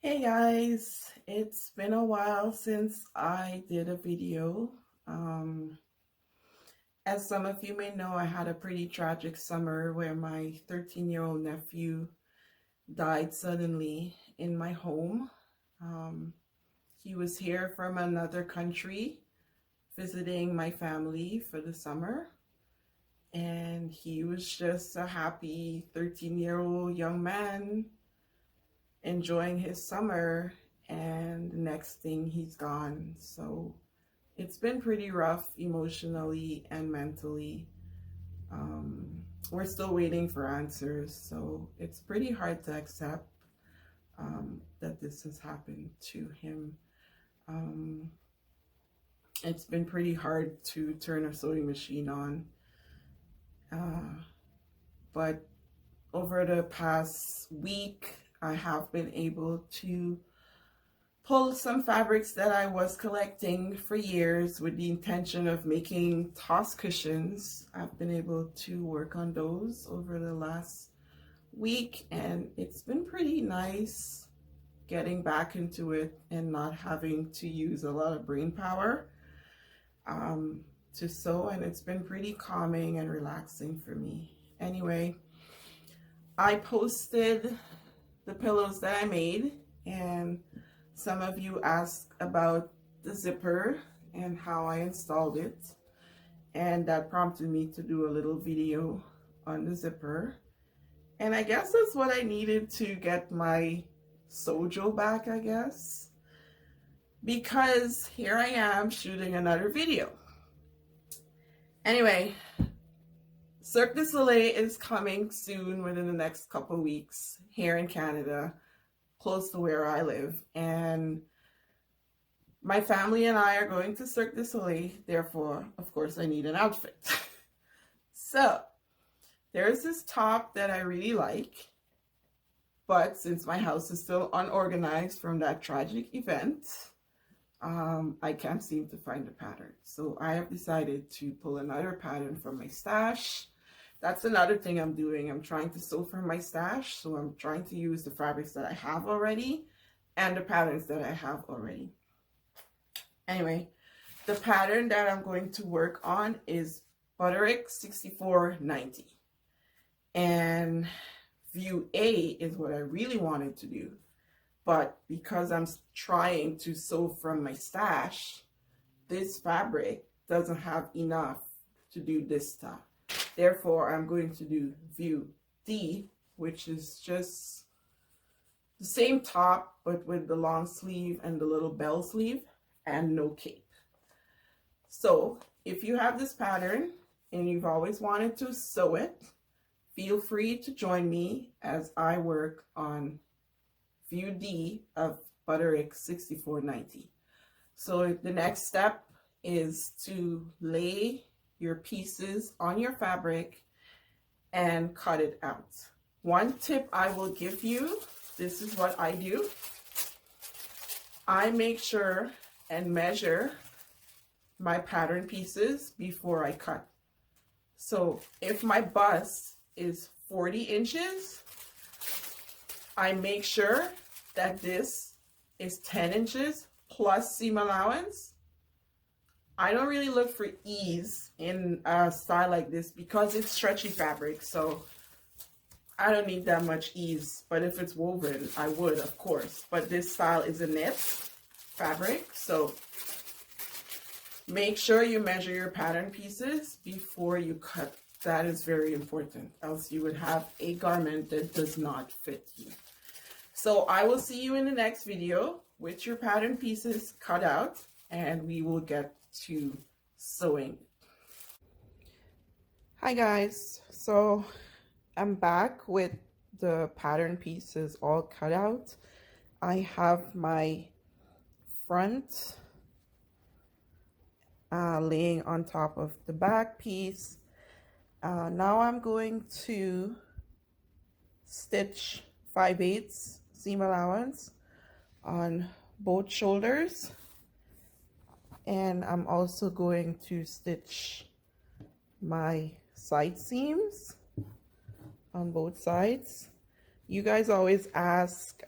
Hey guys, it's been a while since I did a video. Um, as some of you may know, I had a pretty tragic summer where my 13-year-old nephew died suddenly in my home. Um, he was here from another country visiting my family for the summer, and he was just a happy 13-year-old young man enjoying his summer, and the next thing he's gone. So it's been pretty rough emotionally and mentally. We're still waiting for answers, so it's pretty hard to accept that this has happened to him. Um, it's been pretty hard to turn a sewing machine on, but over the past week, I have been able to pull some fabrics that I was collecting for years with the intention of making toss cushions. I've been able to work on those over the last week, and it's been pretty nice getting back into it and not having to use a lot of brain power to sew, and it's been pretty calming and relaxing for me. Anyway, I posted the pillows that I made, and some of you asked about the zipper and how I installed it, and that prompted me to do a little video on the zipper. And I guess that's what I needed to get my sojo back, I guess, because here I am shooting another video. Anyway, Cirque du Soleil is coming soon within the next couple weeks here in Canada, close to where I live, and my family and I are going to Cirque du Soleil. Therefore, of course, I need an outfit. So there's this top that I really like, but since my house is still unorganized from that tragic event, I can't seem to find a pattern. So I have decided to pull another pattern from my stash. That's another thing I'm doing. I'm trying to sew from my stash. So I'm trying to use the fabrics that I have already and the patterns that I have already. Anyway, the pattern that I'm going to work on is Butterick 6490. And view A is what I really wanted to do. But because I'm trying to sew from my stash, this fabric doesn't have enough to do this top. Therefore, I'm going to do view D, which is just the same top, but with the long sleeve and the little bell sleeve and no cape. So if you have this pattern and you've always wanted to sew it, feel free to join me as I work on view D of Butterick 6490. So the next step is to lay your pieces on your fabric and cut it out. One tip I will give you, this is what I do. I make sure and measure my pattern pieces before I cut. So if my bust is 40 inches, I make sure that this is 10 inches plus seam allowance. I don't really look for ease in a style like this because it's stretchy fabric, so I don't need that much ease. But if it's woven, I would, of course. But this style is a knit fabric, so make sure you measure your pattern pieces before you cut. That is very important, else you would have a garment that does not fit you. So I will see you in the next video with your pattern pieces cut out, and we will get to sewing. Hi guys, so I'm back with the pattern pieces all cut out. I have my front laying on top of the back piece. Now I'm going to stitch 5/8 seam allowance on both shoulders, and I'm also going to stitch my side seams on both sides. You guys always ask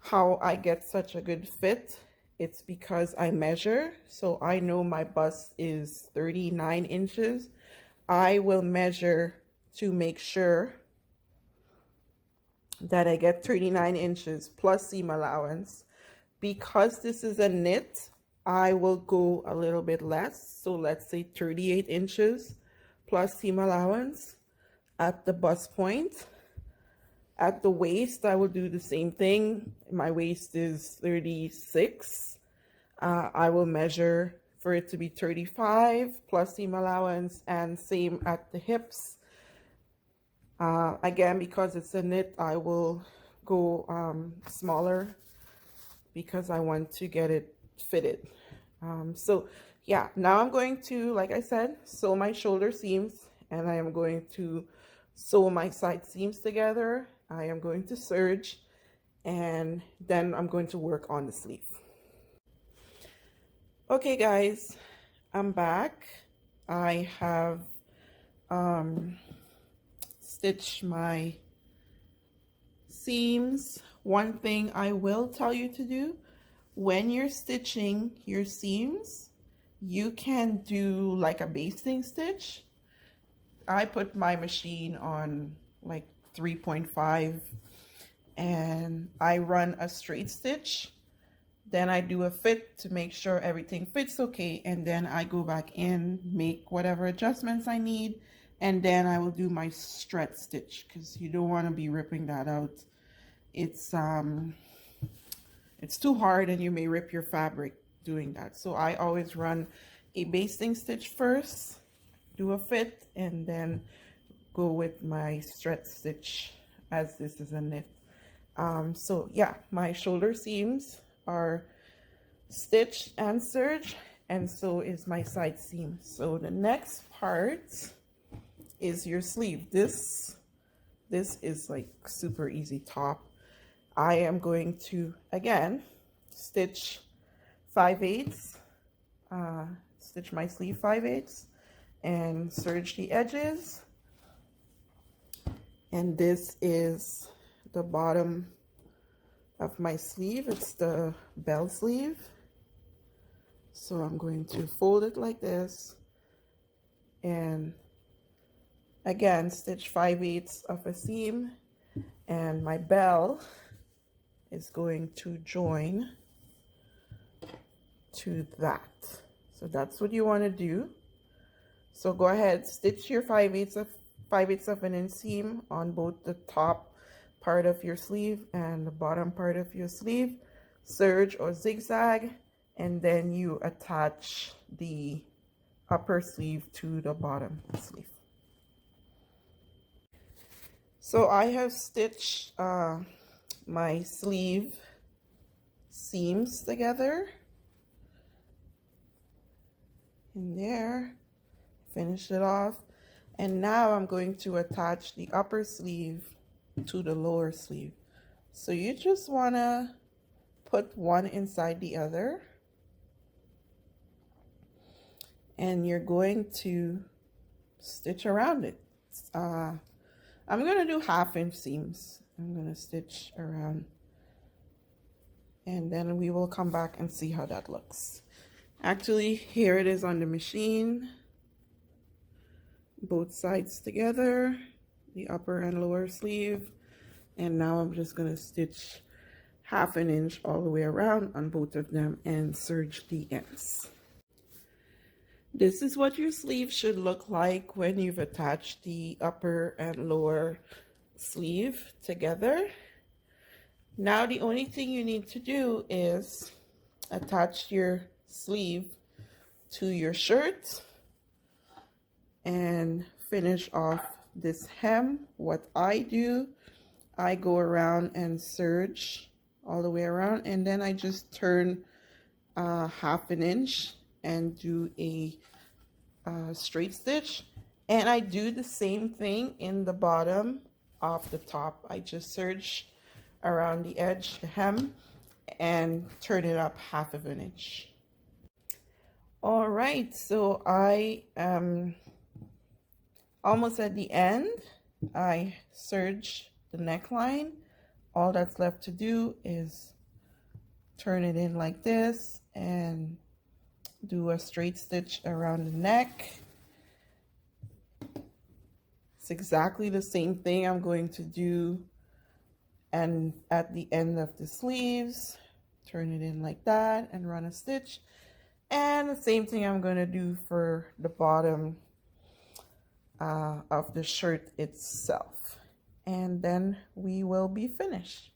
how I get such a good fit. It's because I measure. So I know my bust is 39 inches. I will measure to make sure that I get 39 inches plus seam allowance. Because this is a knit, I will go a little bit less. So let's say 38 inches plus seam allowance at the bust point. At the waist, I will do the same thing. My waist is 36. I will measure for it to be 35 plus seam allowance, and same at the hips. Again, because it's a knit, I will go smaller because I want to get it fitted. So yeah, now I'm going to, like I said, sew my shoulder seams, and I am going to sew my side seams together. I am going to serge, and then I'm going to work on the sleeve. Okay guys, I'm back. I have stitched my seams. One thing I will tell you to do, when you're stitching your seams, you can do like a basting stitch. I put my machine on like 3.5 and I run a straight stitch. Then I do a fit to make sure everything fits okay, and then I go back in, make whatever adjustments I need, and then I will do my stretch stitch because you don't want to be ripping that out. It's too hard and you may rip your fabric doing that. So I always run a basting stitch first, do a fit, and then go with my stretch stitch as this is a knit. So yeah, my shoulder seams are stitched and serged, and so is my side seam. So the next part is your sleeve. This is like super easy top. I am going to again stitch 5/8, stitch my sleeve 5/8 and serge the edges. And this is the bottom of my sleeve. It's the bell sleeve. So I'm going to fold it like this and again stitch 5/8 of a seam, and my bell is going to join to that. So that's what you want to do. So go ahead, stitch your 5/8 of an inch seam on both the top part of your sleeve and the bottom part of your sleeve, serge or zigzag, and then you attach the upper sleeve to the bottom sleeve. So I have stitched my sleeve seams together in there, finish it off, and now I'm going to attach the upper sleeve to the lower sleeve. So you just want to put one inside the other, and you're going to stitch around it. I'm going to do 1/2 inch seams. I'm going to stitch around, and then we will come back and see how that looks. Actually, here it is on the machine, both sides together, the upper and lower sleeve. And now I'm just going to stitch 1/2 inch all the way around on both of them and serge the ends. This is what your sleeve should look like when you've attached the upper and lower sleeve together. Now the only thing you need to do is attach your sleeve to your shirt and finish off this hem. What I do, I go around and serge all the way around, and then I just turn 1/2 inch and do a straight stitch, and I do the same thing in the bottom of the top. I just serge around the edge, the hem, and turn it up 1/2 inch. All right, so I am almost at the end. I serge the neckline. All that's left to do is turn it in like this and do a straight stitch around the neck. It's exactly the same thing I'm going to do and at the end of the sleeves. Turn it in like that and run a stitch. And the same thing I'm going to do for the bottom of the shirt itself. And then we will be finished.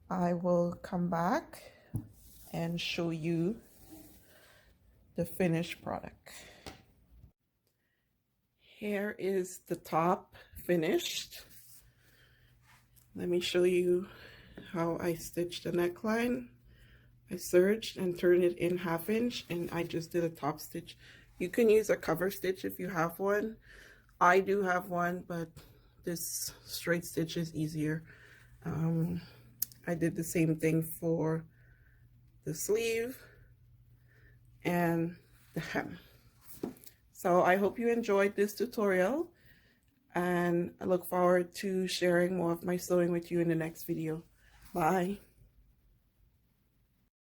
I will come back and show you the finished product. Here is the top finished. Let me show you how I stitched the neckline. I serged and turned it in 1/2 inch, and I just did a top stitch. You can use a cover stitch if you have one. I do have one, but this straight stitch is easier. I did the same thing for the sleeve and the hem. So I hope you enjoyed this tutorial, and I look forward to sharing more of my sewing with you in the next video. Bye.